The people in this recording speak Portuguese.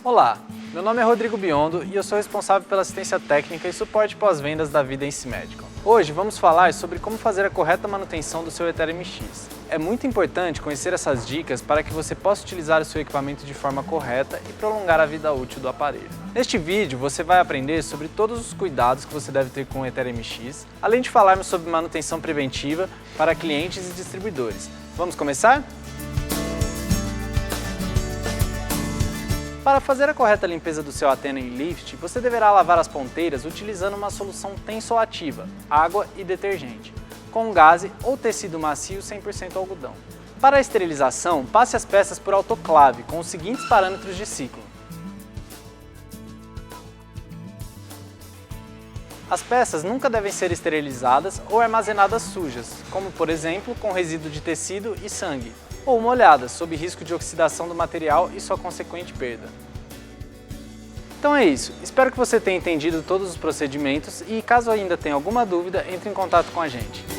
Olá, meu nome é Rodrigo Biondo e eu sou responsável pela assistência técnica e suporte pós-vendas da Vidence Medical. Hoje vamos falar sobre como fazer a correta manutenção do seu Ethereum MX. É muito importante conhecer essas dicas para que você possa utilizar o seu equipamento de forma correta e prolongar a vida útil do aparelho. Neste vídeo você vai aprender sobre todos os cuidados que você deve ter com o Ethereum MX, além de falarmos sobre manutenção preventiva para clientes e distribuidores. Vamos começar? Para fazer a correta limpeza do seu Athena em lift, você deverá lavar as ponteiras utilizando uma solução tensoativa, água e detergente, com gaze ou tecido macio 100% algodão. Para a esterilização, passe as peças por autoclave com os seguintes parâmetros de ciclo. As peças nunca devem ser esterilizadas ou armazenadas sujas, como por exemplo com resíduo de tecido e sangue, ou molhadas, sob risco de oxidação do material e sua consequente perda. Então é isso, espero que você tenha entendido todos os procedimentos e caso ainda tenha alguma dúvida, entre em contato com a gente.